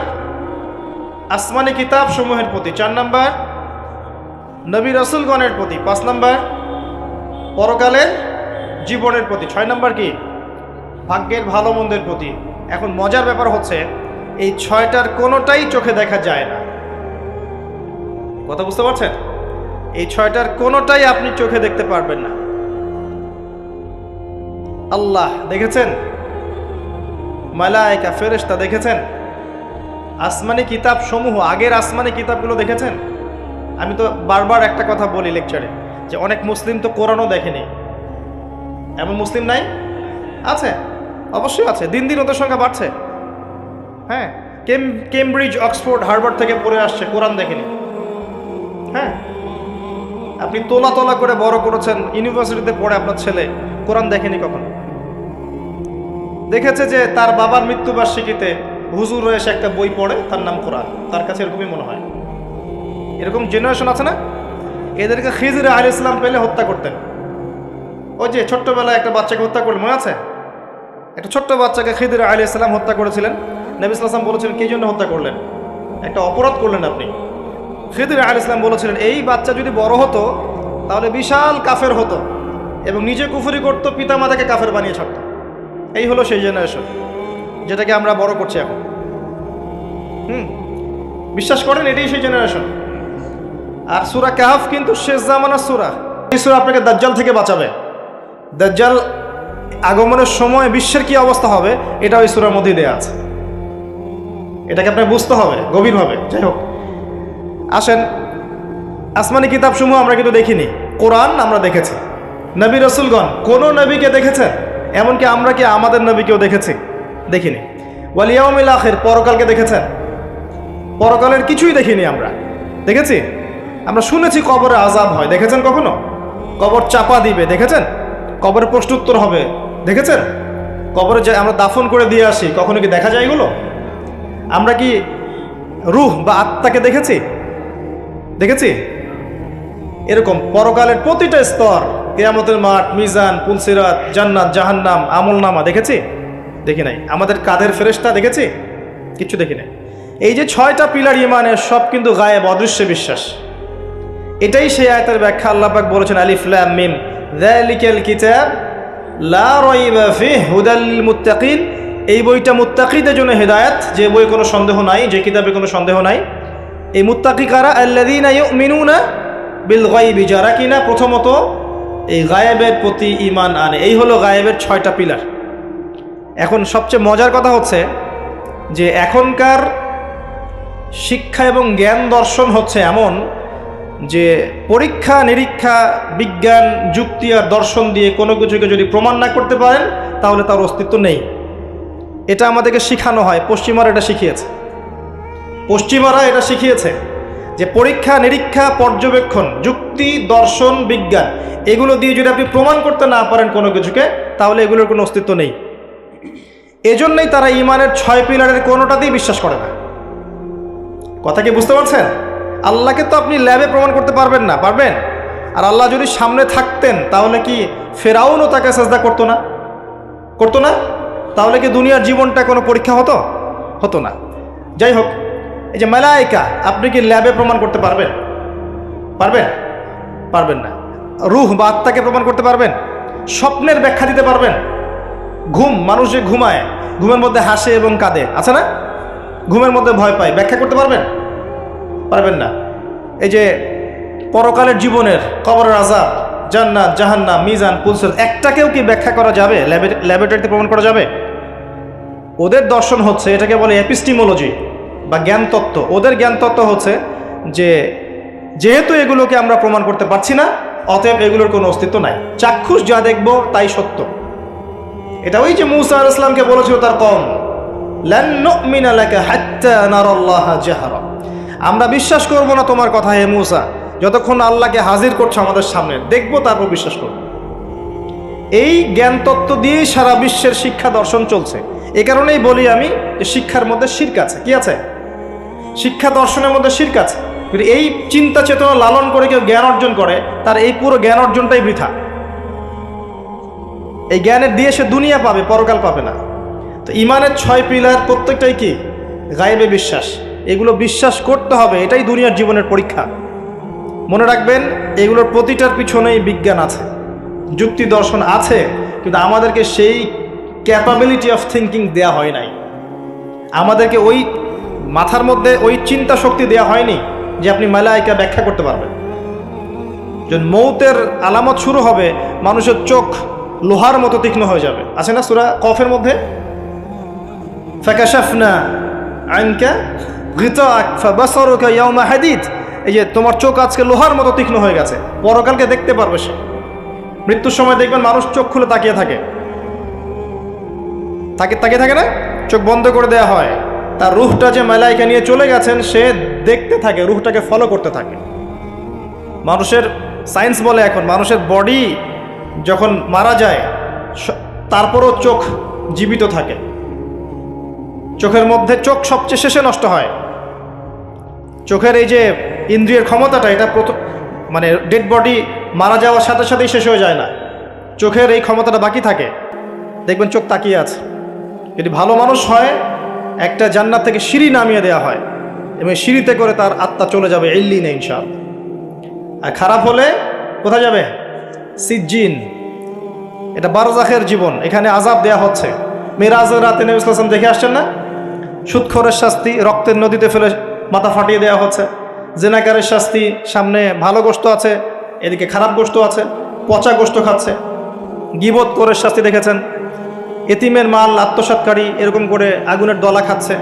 আসমানি কিতাব সমূহের প্রতি, 4 নম্বর নবী রাসূলগণের প্রতি, 5 নম্বর পরকালের জীবনের প্রতি, 6 নম্বর কি? ভাগ্যের ভালো মন্দের প্রতি। এখন মজার ব্যাপার হচ্ছে এই 6টার কোনোটাই চোখে দেখা যায় না। কথা বুঝতে পারছেন? এই 6টার কোনোটাই আপনি চোখে দেখতে পারবেন না। আল্লাহ দেখেছেন, মালায়েকা ফেরেশতা দেখেছেন, আসমানি কিতাব সমূহ, আগের আসমানি কিতাবগুলো দেখেছেন। আমি তো বারবার একটা কথা বলি লেকচারে, যে অনেক মুসলিম তো কোরআনও দেখেনি। এমন মুসলিম নাই? আছে, অবশ্যই আছে, দিন দিন ওদের সংখ্যা বাড়ছে। হ্যাঁ, কেমব্রিজ, অক্সফোর্ড, হার্ভার্ড থেকে পড়ে আসছে, কোরআন দেখেনি। হ্যাঁ, আপনি তোলা তোলা করে বড় করেছেন, ইউনিভার্সিটিতে পড়ে আপনার ছেলে কোরআন দেখেনি কখনো। দেখেছে যে তার বাবার মৃত্যুবার্ষিকীতে হুজুর এসে একটা বই পড়ে, তার নাম কোরআন, তার কাছে এরকমই মনে হয়। এরকম জেনারেশন আছে না? এদেরকে খিজির আলাইহিস সালাম পেলে হত্যা করতেন। ওই যে ছোট্টবেলায় একটা বাচ্চাকে হত্যা করলেন, মনে আছে? একটা ছোট্ট বাচ্চাকে খিজির আলাইহিস সালাম হত্যা করেছিলেন। নবী সাল্লাল্লাহু আলাইহি ওয়াসাল্লাম বলেছিলেন, কি জন্য হত্যা করলেন? একটা অপরাধ করলেন আপনি। খিজির আলাইহিস সালাম বলেছিলেন, এই বাচ্চা যদি বড় হতো তাহলে বিশাল কাফের হতো এবং নিজে কুফরি করতো, পিতামাতাকে কাফের বানিয়ে ছাড়তো। এই হলো সেই জেনারেশন যেটাকে আমরা বড় করছি এখন। বিশ্বাস করেন, এটাই সেই জেনারেশন। আর সূরা কাহফ কিন্তু শেষ জামানার সূরা। এই সূরা আপনাকে দাজ্জাল থেকে বাঁচাবে। দাজ্জাল আগমনের সময় বিশ্বের কি অবস্থা হবে এটা ওই সূরার মধ্যেই দেয়া আছে। এটাকে আপনাকে বুঝতে হবে গভীরভাবে। যাই হোক, আসেন, আসমানি কিতাব সমূহ আমরা কিন্তু দেখিনি, কোরআন আমরা দেখেছি। নবী রাসূলগণ কোন নবীকে দেখেছেন? এমনকি আমরা কি আমাদের নবীকেও দেখেছি? দেখিনি। ওয়াল ইয়াউমিল আখির, পরকালকে দেখেছেন? পরকালের কিছুই দেখিনি আমরা। দেখেছি? আমরা শুনেছি কবরে আযাব হয়, দেখেছেন কখনো? কবর চাপা দিবে, দেখেছেন? কবরে প্রশ্নোত্তর হবে, দেখেছেন? কবরে যে আমরা দাফন করে দিয়ে আসি, কখনো কি দেখা যায় এগুলো? আমরা কি রূহ বা আত্মাকে দেখেছি? দেখেছি? এরকম পরকালের প্রতিটা স্তর, কিয়ামতের মাঠ, মিজান, পুলসিরাত, জান্নাত, জাহান্নাম, আমলনামা দেখেছি? দেখি নাই। আমাদের কাঁধের ফেরেশতা দেখেছি? কিচ্ছু দেখি নাই। এই যে 6টা পিলার ঈমানের, সব কিন্তু গায়েব, অদৃশ্য বিশ্বাস। এটাই সেই আয়াতের ব্যাখ্যা। আল্লাহ পাক বলেছেন, আলিফ লাম মিম যালিকাল কিতাব লা রাইবা ফিহি হুদাল লিল মুত্তাকিন, এই বইটা মুত্তাকিদের জন্য হেদায়েত, যে বই কোনো সন্দেহ নাই, যে কিতাবে কোনো সন্দেহ নাই। এই মুত্তাকি কারা? আল্লাযীনা ইউমিনুনা বিল গায়বি, যারা কিনা প্রথমত এই গায়েবের প্রতি ঈমান আনে। এই হলো গায়েবের 6টা পিলার। এখন সবচেয়ে মজার কথা হচ্ছে যে এখনকার শিক্ষা এবং জ্ঞান দর্শন হচ্ছে এমন যে পরীক্ষা নিরীক্ষা, বিজ্ঞান, যুক্তি আর দর্শন দিয়ে কোনো কিছুকে যদি প্রমাণ না করতে পারেন তাহলে তার অস্তিত্ব নেই। এটা আমাদেরকে শেখানো হয়, পশ্চিমারা এটা শিখিয়েছে। পশ্চিমারা এটা শিখিয়েছে যে পরীক্ষা নিরীক্ষা, পর্যবেক্ষণ, যুক্তি, দর্শন, বিজ্ঞান, এগুলো দিয়ে যদি আপনি প্রমাণ করতে না পারেন কোনো কিছুকে, তাহলে এগুলোর কোনো অস্তিত্ব নেই। এজন্যই তারা ঈমানের 6 পিলারের কোনোটাতেই বিশ্বাস করে না। কথা কি বুঝতে পারছেন? আল্লাহকে তো আপনি ল্যাবে প্রমাণ করতে পারবেন না, পারবেন? আর আল্লাহ যদি সামনে থাকতেন তাহলে কি ফেরাউনও তাকে সাজদা করতো না? করতো না? তাহলে কি দুনিয়ার জীবনটা কোনো পরীক্ষা হতো? হতো না। যাই হোক, এই যে মালায়েকা, আপনি কি ল্যাবে প্রমাণ করতে পারবেন? পারবেন? পারবেন না। রূহ বা আত্মাকে প্রমাণ করতে পারবেন? স্বপ্নের ব্যাখ্যা দিতে পারবেন? ঘুম, মানুষ যে ঘুমায়, ঘুমের মধ্যে হাসে এবং কাঁদে, আছে না? ঘুমের মধ্যে ভয় পায়, ব্যাখ্যা করতে পারবেন? পারবেন না। এই যে পরকালের জীবনের, কবরের আযাব, জান্নাত, জাহান্নাম, মিজান, পুলসিরাত, একটাকেও কি ব্যাখ্যা করা যাবে? ল্যাবরেটরিতে প্রমাণ করা যাবে? ওদের দর্শন হচ্ছে, এটাকে বলে এপিস্টিমোলজি বা জ্ঞান তত্ত্ব। ওদের জ্ঞান তত্ত্ব হচ্ছে যে যেহেতু এগুলোকে আমরা প্রমাণ করতে পারছি না, অতএব এগুলোর কোনো অস্তিত্ব নাই, চাক্ষুষ যা দেখব তাই সত্য। এটা ওই যে মূসা আলাইহিস সালামকে বলেছিল তার কওম, লান নুমিনা লাকা হাত্তা নারাল্লাহা জাহরা, আমরা বিশ্বাস করব না তোমার কথা হে মূসা, যতক্ষণ আল্লাহকে হাজির করছো আমাদের সামনে, দেখবো তারপর বিশ্বাস করব। এই জ্ঞান তত্ত্ব দিয়েই সারা বিশ্বের শিক্ষা দর্শন চলছে। এ কারণেই বলি আমি যে শিক্ষার মধ্যে শিরক আছে। কি আছে? শিক্ষা দর্শনের মধ্যে শিরক আছে। কিন্তু এই চিন্তা চেতনা লালন করে কেউ জ্ঞান অর্জন করে, তার এই পুরো জ্ঞান অর্জনটাই বৃথা। এই জ্ঞানের দিয়ে সে দুনিয়া পাবে, পরকাল পাবে না। তো ইমানের 6 পিলার প্রত্যেকটাই কি? গায়েবে বিশ্বাস। এগুলো বিশ্বাস করতে হবে, এটাই দুনিয়ার জীবনের পরীক্ষা। মনে রাখবেন, এগুলোর প্রতিটার পিছনেই বিজ্ঞান আছে, যুক্তি দর্শন আছে, কিন্তু আমাদেরকে সেই ক্যাপাবিলিটি অফ থিঙ্কিং দেয়া হয় নাই। আমাদেরকে ওই মাথার মধ্যে ওই চিন্তা শক্তি দেয়া হয়নি যে আপনি মালায়েকা ব্যাখ্যা করতে পারবেন। যখন মৌতের আলামত শুরু হবে, মানুষের চোখ লোহার মতো তীক্ষ্ণ হয়ে যাবে। আছে না সূরা কফের মধ্যে, ফাকাশাফনা আনকা গিতাআক ফাবাসারুকা ইয়াওমা হাদিদ, এই যে তোমার চোখ আজকে লোহার মতো তীক্ষ্ণ হয়ে গেছে, পরকালকে দেখতে পারবে সে। মৃত্যুর সময় দেখবেন মানুষ চোখ খুলে তাকিয়ে থাকে, তাকিয়ে থাকে না, চোখ বন্ধ করে দেয়া হয়। তার রূহটা যে মালায়েকা নিয়ে চলে গেছেন, সে দেখতে থাকে, রূহটাকে ফলো করতে থাকে। মানুষের সায়েন্স বলে এখন মানুষের বডি যখন মারা যায় তারপরও চোখ জীবিত থাকে। চোখের মধ্যে চোখ সবচেয়ে শেষে নষ্ট হয়। চোখের এই যে ইন্দ্রিয়ের ক্ষমতাটা, এটা প্রথম মানে ডেড বডি মারা যাওয়ার সাথে সাথেই শেষ হয়ে যায় না, চোখের এই ক্ষমতাটা বাকি থাকে। দেখবেন চোখ তাকিয়ে আছে। যদি ভালো মানুষ হয়, একটা জান্নাত থেকে সিঁড়ি নামিয়ে দেওয়া হয় এবং সিঁড়িতে করে তার আত্মা চলে যাবে ইল্লিনে ইনশাআল্লাহ। আর খারাপ হলে কোথায় যাবে? সিজ্জিন। এটা বারজাখের জীবন, এখানে আযাব দেয়া হচ্ছে। মেরাজের রাতে নবী সাল্লাল্লাহু আলাইহি ওয়াসাল্লাম দেখে আসছেন না? সুদখোরের শাস্তি রক্তের নদীতে ফেলে মাথা ফাটিয়ে দেওয়া হচ্ছে। জেনাকারের শাস্তি, সামনে ভালো গোশত আছে, এদিকে খারাপ গোশত আছে, পচা গোশত খাচ্ছে। গীবত করে শাস্তি দেখেছেন, এতিমের মাল আত্মসাৎকারী এরকম করে আগুনের দলা খাচ্ছে,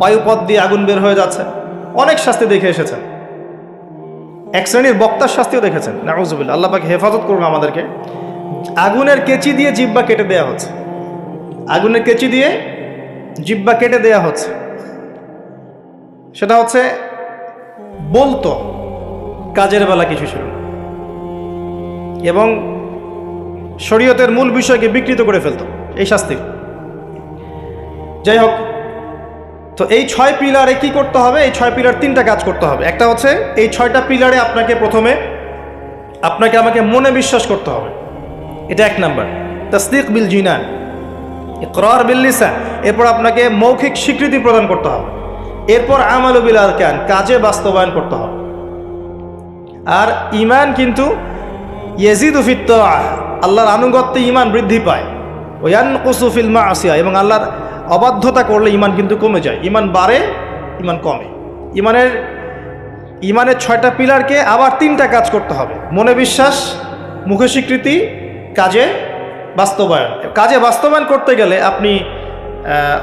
বায়ুপথ দিয়ে আগুন বের হয়ে যাচ্ছে। অনেক শাস্তি দেখে এসেছেন। এক শ্রেণীর বক্তার শাস্তিও দেখেছেন। নাউজুবিল্লাহ, আল্লাহ পাক হেফাজত করুন আমাদেরকে। আগুনের কেচি দিয়ে জিহ্বা কেটে দেয়া হচ্ছে, আগুনের কেচি দিয়ে জিহ্বা কেটে দেয়া হচ্ছে। সেটা হচ্ছে বলতো, কাজের বেলা কিছু ছিল না, এবং শরীয়তের মূল বিষয়কে বিকৃত করে ফেলতো এই শাস্তি। যাই হোক, তো এই 6 পিলারে কি করতে হবে? এই 6 পিলার 3টা কাজ করতে হবে। একটা হচ্ছে এই 6টা পিলারে আপনাকে প্রথমে আমাকে মনে বিশ্বাস করতে হবে, এটা 1 নাম্বার। তাসদীক বিল জিনান, ইকরার বিল লিসান। এরপর আপনাকে মৌখিক স্বীকৃতি প্রদান করতে হবে। এরপর আমালু বিল আরকান, কাজে বাস্তবায়ন করতে হবে। আর ঈমান কিন্তু ইয়াজিদু ফিত তাআহ, আল্লাহর আনুগত্যে ঈমান বৃদ্ধি পায়। ওয়া ইয়ানকুসু ফিল মাসিয়া, এবং আল্লাহর অবাধ্যতা করলে ঈমান কিন্তু কমে যায়। ঈমান বাড়ে, ঈমান কমে। ঈমানের 6টা পিলারকে আবার 3টা কাজ করতে হবে: মনে বিশ্বাস, মুখে স্বীকৃতি, কাজে বাস্তবায়ন। কাজে বাস্তবায়ন করতে গেলে আপনি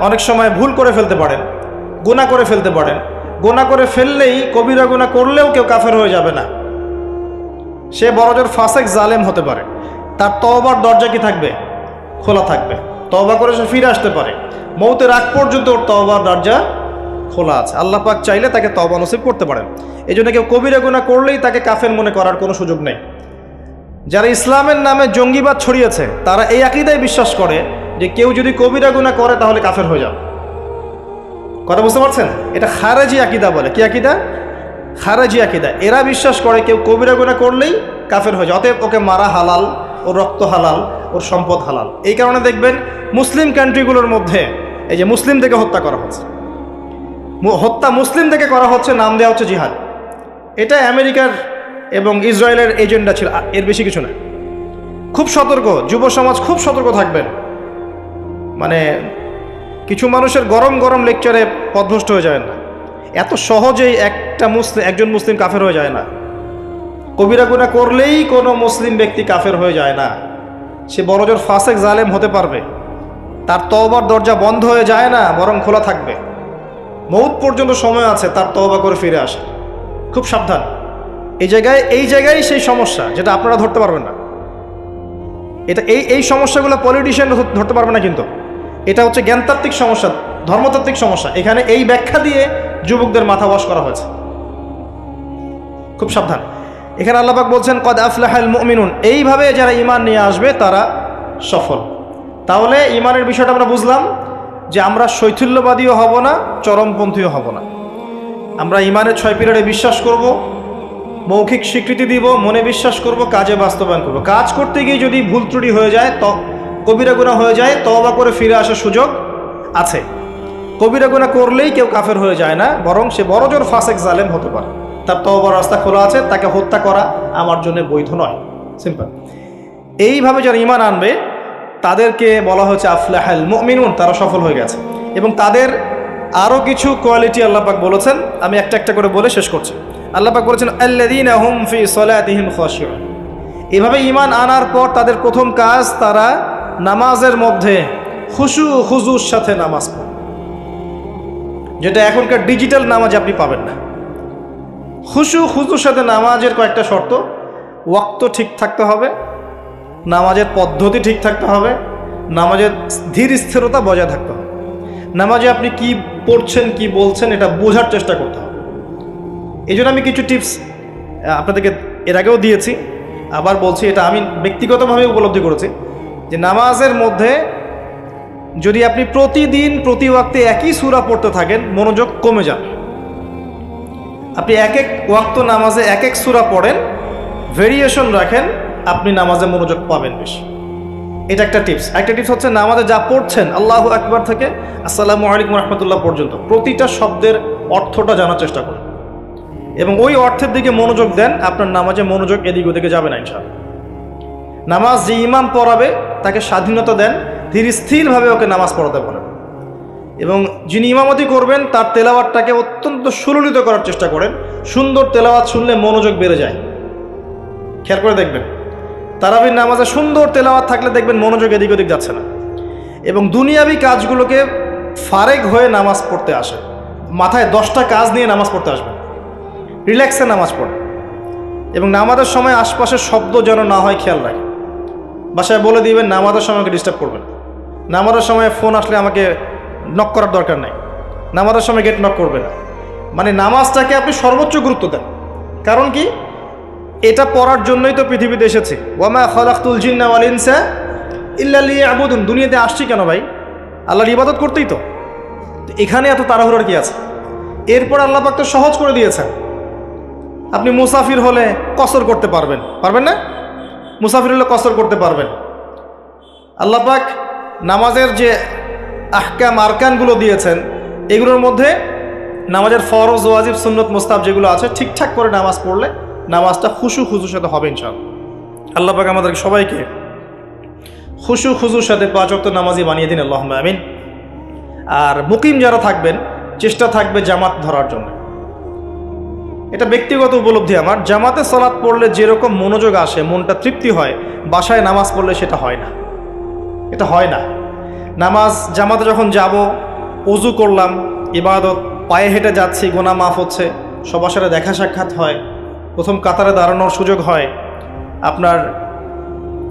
অনেক সময় ভুল করে ফেলতে পারেন, গুনাহ করে ফেলতে পারেন। গুনাহ করে ফেললেই, কবিরা গুনাহ করলেও কেউ কাফের হয়ে যাবে না, সে বড়জোর ফাসেক জালেম হতে পারে। তার তওবার দরজা কি থাকবে? খোলা থাকবে। তওবা করে সে ফিরে আসতে পারে। মৌতের আগ পর্যন্ত ওর তওবার দরজা খোলা আছে। আল্লাহ পাক চাইলে তাকে তওবা নসিব করতে পারেন। এই জন্য কেউ কবিরা গুনাহ করলেই তাকে কাফের মনে করার কোনো সুযোগ নেই। যারা ইসলামের নামে জঙ্গিবাদ ছড়িয়েছে, তারা এই আকীদায় বিশ্বাস করে যে কেউ যদি কবিরা গুনাহ করে তাহলে কাফের হয়ে যাবে। কথা বুঝতে পারছেন? এটা খারেজি আকীদা বলে। কি আকীদা? খারেজি আকীদা। এরা বিশ্বাস করে কেউ কবিরা গুনাহ করলেই কাফের হয়ে যায়, অতএব ওকে মারা হালাল, ওর রক্ত হালাল, ওর সম্পদ হালাল। এই কারণে দেখবেন মুসলিম কান্ট্রিগুলোর মধ্যে এই যে মুসলিম থেকে হত্যা করা হচ্ছে, হত্যা মুসলিম থেকে করা হচ্ছে, নাম দেওয়া হচ্ছে জিহাদ। এটা আমেরিকার এবং ইসরায়েলের এজেন্ডা ছিল, এর বেশি কিছু না। খুব সতর্ক, যুব সমাজ খুব সতর্ক থাকবেন। মানে কিছু মানুষের গরম গরম লেকচারে পথভ্রষ্ট হয়ে যায় না। এত সহজেই একজন মুসলিম কাফের হয়ে যায় না। কবিরা গুনাহ করলেই কোনো মুসলিম ব্যক্তি কাফের হয়ে যায় না। সে বড়জোর ফাসেক জালেম হতে পারবে, তার তওবার দরজা বন্ধ হয়ে যায় না, বরং খোলা থাকবে। মৌত পর্যন্ত সময় আছে তার তওবা করে ফিরে আসে। খুব সাবধান। এই জায়গায় সেই সমস্যা যেটা আপনারা ধরতে পারবেন না। এটা এই সমস্যাগুলো পলিটিশিয়ান ধরতে পারবে না, কিন্তু এটা হচ্ছে জ্ঞানতাত্ত্বিক সমস্যা, ধর্মতাত্ত্বিক সমস্যা। এখানে এই ব্যাখ্যা দিয়ে যুবকদের মাথা ওয়াশ করা হয়েছে। খুব সাবধান। এখানে আল্লাহ পাক বলছেন কদ আফলাহাল মুমিনুন, এইভাবে যারা ঈমান নিয়ে আসবে তারা সফল। তাহলে ঈমানের বিষয়টা আমরা বুঝলাম যে আমরা শৈথিল্যবাদীও হব না, চরমপন্থীও হব না। আমরা ঈমানের 6 পিলারে বিশ্বাস করব, মৌখিক স্বীকৃতি দিব, মনে বিশ্বাস করব, কাজে বাস্তবায়ন করব। কাজ করতে গিয়ে যদি ভুল ত্রুটি হয়ে যায়, কবিরা গুনাহ হয়ে যায়, তওবা করে ফিরে আসার সুযোগ আছে। কবিরা গুনাহ করলেই কেউ কাফের হয়ে যায় না, বরং সে বড়জোর ফাসেক জালেম হতে পারে। তার তওবার রাস্তা খোলা আছে, তাকে হত্যা করা আমার জন্য বৈধ নয়। সিম্পল। এইভাবে যারা ঈমান আনবে তাদেরকে বলা হচ্ছে আফলাহাল মুমিনুন, তারা সফল হয়ে গেছে। এবং তাদের আরও কিছু কোয়ালিটি আল্লাহ পাক বলেছেন, আমি একটা একটা করে বলে শেষ করছি। আল্লাহ পাক বলেছেন আল্লাযীনা হুম ফি সলাতিহিম খাশিউন। এভাবে ঈমান আনার পর তাদের প্রথম কাজ, তারা নামাজের মধ্যে খুশু খুজুর সাথে নামাজ পড়ে, যেটা এখনকার ডিজিটাল নামাজ আপনি পাবেন না। খুশু খুজুর সাথে নামাজের কয়েকটা শর্ত: ওয়াক্ত ঠিক থাকতে হবে, নামাজের পদ্ধতি ঠিক থাকতে হবে, নামাজের ধীর স্থিরতা বজায় থাকতে হবে, নামাজে আপনি কি পড়ছেন কি বলছেন এটা বোঝার চেষ্টা করতে হবে। এই জন্য আমি কিছু টিপস আপনাদেরকে এর আগেও দিয়েছি, আবার বলছি, এটা আমি ব্যক্তিগতভাবে উপলব্ধি করেছি যে নামাজের মধ্যে যদি আপনি প্রতিদিন প্রতি ওয়াক্তে একই সূরা পড়তে থাকেন, মনোযোগ কমে যাবে। আপনি এক এক ওয়াক্ত নামাজে এক এক সূরা পড়েন, ভেরিয়েশন রাখেন, আপনি নামাজে মনোযোগ পাবেন বেশি। এটা একটা টিপস। একটা টিপস হচ্ছে নামাজে যা পড়ছেন, আল্লাহু আকবার থেকে আসসালামু আলাইকুম রহমতুল্লাহ পর্যন্ত প্রতিটা শব্দের অর্থটা জানার চেষ্টা করুন এবং ওই অর্থের দিকে মনোযোগ দেন। আপনার নামাজে মনোযোগ এদিক ওদিকে যাবে না ইনশাআল্লাহ। নামাজ যে ইমাম পড়াবে তাকে স্বাধীনতা দেন, ধীর স্থিরভাবে ওকে নামাজ পড়াতে বলেন এবং যিনি ইমামতি করবেন তার তেলাওয়াতটাকে অত্যন্ত সুললিত করার চেষ্টা করেন। সুন্দর তেলাওয়াত শুনলে মনোযোগ বেড়ে যায়। খেয়াল করে দেখবেন, তারাবির নামাজে সুন্দর তেলাওয়াত থাকলে দেখবেন মনোযোগ এদিক ওদিক যাচ্ছে না এবং দুনিয়াবি কাজগুলোকে ফারেক হয়ে নামাজ পড়তে আসে। মাথায় 10টা কাজ নিয়ে নামাজ পড়তে আসবেন, রিল্যাক্সে নামাজ পড়ে এবং নামাজের সময় আশপাশের শব্দ যেন না হয় খেয়াল রাখেন। বাসায় বলে দিবেন নামাজের সময় আমাকে ডিস্টার্ব করবেন, নামাজের সময় ফোন আসলে আমাকে নক করার দরকার নাই, নামাজের সময় গেট নক করবে না। মানে নামাজটাকে আপনি সর্বোচ্চ গুরুত্ব দেন। কারণ কি, এটা পড়ার জন্যই তো পৃথিবীতে এসেছি। ওয়ামা খালাকতুল জিন্না ওয়াল ইনসা ইল্লা লিয়াবুদুন। দুনিয়াতে আসছি কেন ভাই? আল্লাহর ইবাদত করতেই তো। এখানে এত তাড়াহুড়োর কি আছে? এরপর আল্লাহ পাক তো সহজ করে দিয়েছেন। আপনি মুসাফির হলে কসর করতে পারবেন, পারবেন না? মুসাফির হলে কসর করতে পারবেন। আল্লাহ পাক নামাজের যে আহকাম আরকানগুলো দিয়েছেন, এগুলোর মধ্যে নামাজের ফরজ ওয়াজিব সুন্নত মুস্তাহাব যেগুলো আছে, ঠিকঠাক করে নামাজ পড়লে নামাজটা খুশু খুজুর সাথে হবে ইনশাআল্লাহ। আল্লাহ পাক আমাদের সবাইকে খুশু খুজুর সাথে 5 ওয়াক্ত নামাজি বানিয়ে দিন, আল্লাহুম্মা আমিন। আর মুকিম যারা থাকবেন, চেষ্টা থাকবে জামাত ধরার জন্য। এটা ব্যক্তিগত উপলব্ধি আমার। জামাতে সালাত পড়লে যেরকম মনোযোগ আসে, মনটা তৃপ্তি হয়, বাসায় নামাজ পড়লে সেটা হয় না। এটা হয় না। নামাজ জামাতে যখন যাব, ওযু করলাম, ইবাদত, পায়ে হেঁটে যাচ্ছি, গুনাহ মাফ হচ্ছে, সবার সাথে দেখা সাক্ষাৎ হয়, প্রথম কাতারে দাঁড়ানোর সুযোগ হয়, আপনার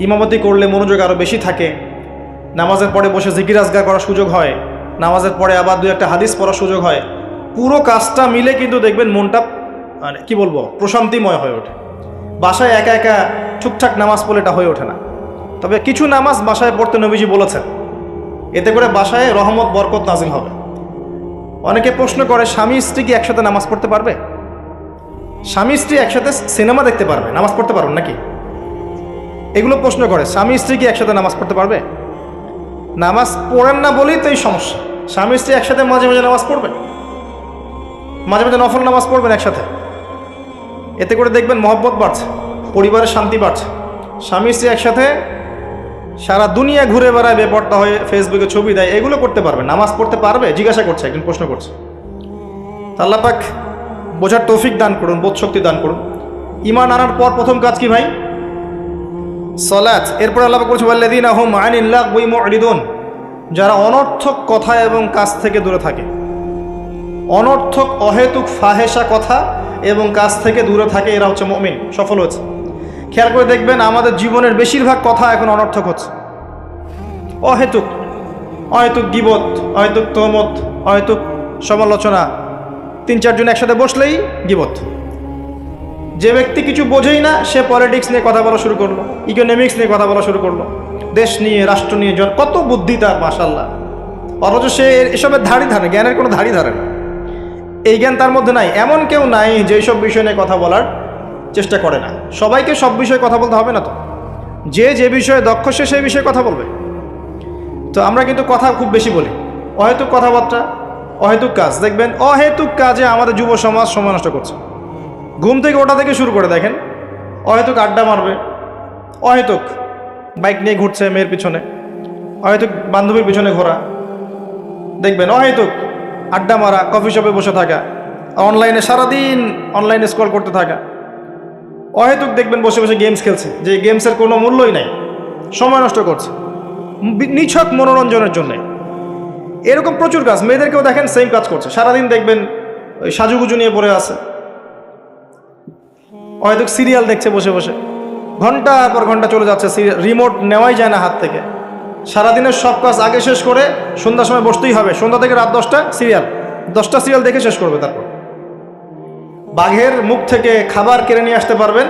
ইমামতি করলে মনোযোগ আরও বেশি থাকে, নামাজের পরে বসে জিকির আজগার করার সুযোগ হয়, নামাজের পরে আবার 2-1টা হাদিস পড়ার সুযোগ হয়। পুরো কাজটা মিলে কিন্তু দেখবেন মনটা মানে কি বলবো, প্রশান্তিময় হয়ে ওঠে। বাসায় একা একা ঠিকঠাক নামাজ পড়লে এটা হয়ে ওঠে না। তবে কিছু নামাজ বাসায় পড়তে নবীজি বলেছেন, এতে করে বাসায় রহমত বরকত নাজিল হবে। অনেকে প্রশ্ন করে, স্বামী স্ত্রী কি একসাথে নামাজ পড়তে পারবে? স্বামী স্ত্রী একসাথে সিনেমা দেখতে পারবে, নামাজ পড়তে পারবেন নাকি? এগুলো প্রশ্ন করে। স্বামী স্ত্রী কি একসাথে নামাজ পড়তে পারবে? নামাজ পড়েন না বলেই তো এই সমস্যা। স্বামী স্ত্রী একসাথে মাঝে মাঝে নামাজ পড়বেন, মাঝে মাঝে নফল নামাজ পড়বেন একসাথে। এতে করে দেখবেন মহব্বত বাড়ছে, পরিবারের শান্তি বাড়ছে। স্বামী স্ত্রী একসাথে সারা দুনিয়া ঘুরে বেড়ায়, বেপর্দা হয়ে ফেসবুকে ছবি দেয়, এগুলো করতে পারবে, নামাজ পড়তে পারবে? জিজ্ঞাসা করছে, একজন প্রশ্ন করছে। আল্লাহ পাক বোঝার তৌফিক দান করুন, বোধশক্তি দান করুন। ঈমান আনার পর প্রথম কাজ কি ভাই? সালাত। এরপর আল্লাহ পাক বলছে ওয়াল্লাযীনা হুম আনিল লাগবি মুরিদুন। যারা অনর্থক কথা এবং কাজ থেকে দূরে থাকে, অনর্থক অহেতুক ফাহেসা কথা এবং কাজ থেকে দূরে থাকে, এরা হচ্ছে মুমিন, সফল হচ্ছে। খেয়াল করে দেখবেন আমাদের জীবনের বেশিরভাগ কথা এখন অনর্থক হচ্ছে, অহেতুক, অহেতুক গীবত, অহেতুক তহমত, অহেতুক সমালোচনা। 3-4 জন একসাথে বসলেই গীবত। যে ব্যক্তি কিছু বোঝেই না সে পলিটিক্স নিয়ে কথা বলা শুরু করলো, ইকোনমিক্স নিয়ে কথা বলা শুরু করলো, দেশ নিয়ে, রাষ্ট্র নিয়ে, কত বুদ্ধি তার, মাশাআল্লাহ, অথচ সে এসবের ধারই ধারে, জ্ঞানের কোনো ধারই ধারে না। এই জ্ঞান তার মধ্যে নাই। এমন কেউ নাই যে সব বিষয় নিয়ে কথা বলার চেষ্টা করে না। সবাইকে সব বিষয়ে কথা বলতে হবে না তো, যে বিষয়ে দক্ষ সে সেই বিষয়ে কথা বলবে। তো আমরা কিন্তু কথা খুব বেশি বলি, অহেতুক কথাবার্তা, অহেতুক কাজ। দেখবেন অহেতুক কাজে আমাদের যুব সমাজ সময় নষ্ট করছে। ঘুম থেকে ওটা থেকে শুরু করে দেখেন, অহেতুক আড্ডা মারবে, অহেতুক বাইক নিয়ে ঘুরছে মেয়ের পিছনে, অহেতুক বান্ধবীর পিছনে ঘোরা, দেখবেন অহেতুক আড্ডা মারা, কফি শপে বসে থাকা, অনলাইনে সারাদিন অনলাইনে স্ক্রল করতে থাকা, অহেতুক দেখবেন বসে বসে গেমস খেলছে, যে গেমসের কোনো মূল্যই নাই, সময় নষ্ট করছে নিছক মনোরঞ্জনের জন্য। এরকম প্রচুর কাজ, মেয়েদেরকেও দেখেন সেম কাজ করছে, সারাদিন দেখবেন ওই সাজুগুজু নিয়ে পড়ে আছে, অহেতুক সিরিয়াল দেখছে বসে বসে, ঘন্টার পর ঘন্টা চলে যাচ্ছে, রিমোট নেওয়াই যায় না হাত থেকে। সারাদিনের সব কাজ আগে শেষ করে সন্ধ্যার সময় বসতেই হবে, সন্ধ্যা থেকে রাত 10টা সিরিয়াল, 10টা সিরিয়াল দেখে শেষ করবে। তারপর বাঘের মুখ থেকে খাবার কেড়ে নিয়ে আসতে পারবেন,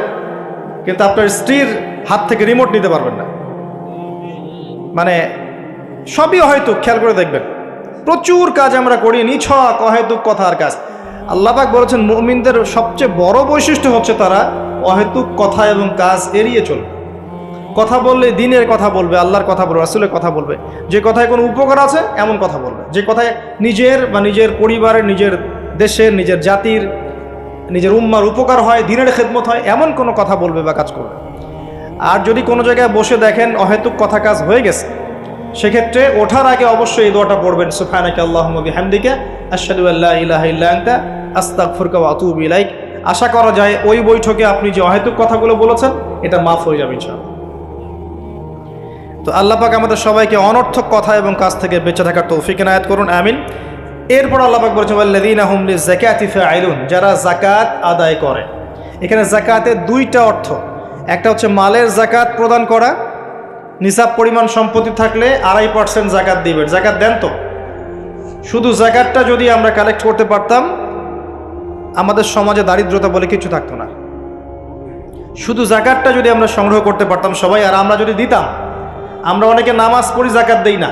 কিন্তু আপনার স্ত্রীর হাত থেকে রিমোট নিতে পারবেন না। মানে সবই অহেতুক। খেয়াল করে দেখবেন প্রচুর কাজ আমরা করি, নিছক অহেতুক কথার কাজ। আল্লাহ পাক বলেছেন মুমিনদের সবচেয়ে বড় বৈশিষ্ট্য হচ্ছে তারা অহেতুক কথা এবং কাজ এড়িয়ে চলবে। কথা বললে দিনের কথা বলবে, আল্লাহর কথা বলবে, রাসূলের কথা বলবে, যে কথায় কোনো উপকার আছে এমন কথা বলবে, যে কথায় নিজের বা নিজের পরিবারের, নিজের দেশের, নিজের জাতির, নিজের উম্মার উপকার হয়, দিনের খেদমত হয়, এমন কোনো কথা বলবে বা কাজ করবে। আর যদি কোনো জায়গায় বসে দেখেন অহেতুক কথা কাজ হয়ে গেছে, সেক্ষেত্রে ওঠার আগে অবশ্যই এই দোয়াটা পড়বেন, সুবহানাকা আল্লাহুম্মা বিহামদিকা আশহাদু আল্লা ইলাহা ইল্লা আনতা আস্তাগফিরুকা ওয়া আতুবু ইলাইক। আশা করা যায় ওই বৈঠকে আপনি যে অহেতুক কথাগুলো বলেছেন এটা মাফ হয়ে যাবে ইনশাআল্লাহ। তো আল্লাহ পাক আমাদের সবাইকে অনর্থক কথা এবং কাজ থেকে বেঁচে থাকার তৌফিক এনায়েত করুন, আমিন। এরপর আল্লাহ পাক বলেছেন ওয়াল্লাযীনা হুম লিযাকাতি ফাঈলুন, যারা যাকাত আদায় করে। এখানে যাকাতের 2টা অর্থ, একটা হচ্ছে মালের যাকাত প্রদান করা, নিসাব পরিমাণ সম্পত্তি থাকলে 2.5% যাকাত দিবেন। যাকাত দেন তো? শুধু যাকাতটা যদি আমরা কালেক্ট করতে পারতাম আমাদের সমাজে দারিদ্রতা বলে কিছু থাকতো না। শুধু যাকাতটা যদি আমরা সংগ্রহ করতে পারতাম সবাই, আর আমরা যদি দিতাম। আমরা অনেকে নামাজ পড়ি, যাকাত দেই না।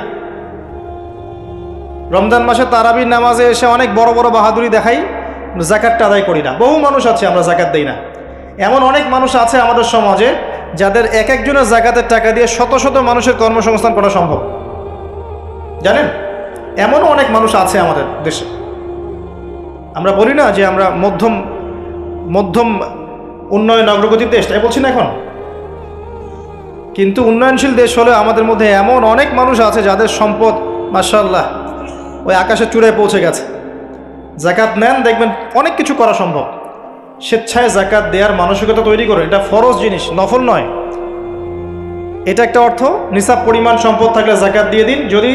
রমজান মাসে তারাবির নামাজে এসে অনেক বড় বড় বাহাদুরি দেখাই, যাকাতটা আদায় করি না। বহু মানুষ আছে আমরা যাকাত দেই না। এমন অনেক মানুষ আছে আমাদের সমাজে যাদের এক একজনের যাকাতের টাকা দিয়ে শত শত মানুষের কর্মসংস্থান করা সম্ভব, জানেন? এমনও অনেক মানুষ আছে আমাদের দেশে। আমরা বলি না যে আমরা মধ্যম উন্নয়ন অগ্রগতির দেশ, তাই বলছি না এখন, কিন্তু উন্নয়নশীল দেশ হলে আমাদের মধ্যে এমন অনেক মানুষ আছে যাদের সম্পদ মাশাআল্লাহ ওই আকাশের চূড়ায় পৌঁছে গেছে। যাকাত নেন, দেখবেন অনেক কিছু করা সম্ভব। স্বেচ্ছায় যাকাত দেওয়ার মানসিকতা তৈরি করে, এটা ফরজ জিনিস, নফল নয়। এটা একটা অর্থ। নিসাব পরিমাণ সম্পদ থাকলে যাকাত দিয়ে দিন। যদি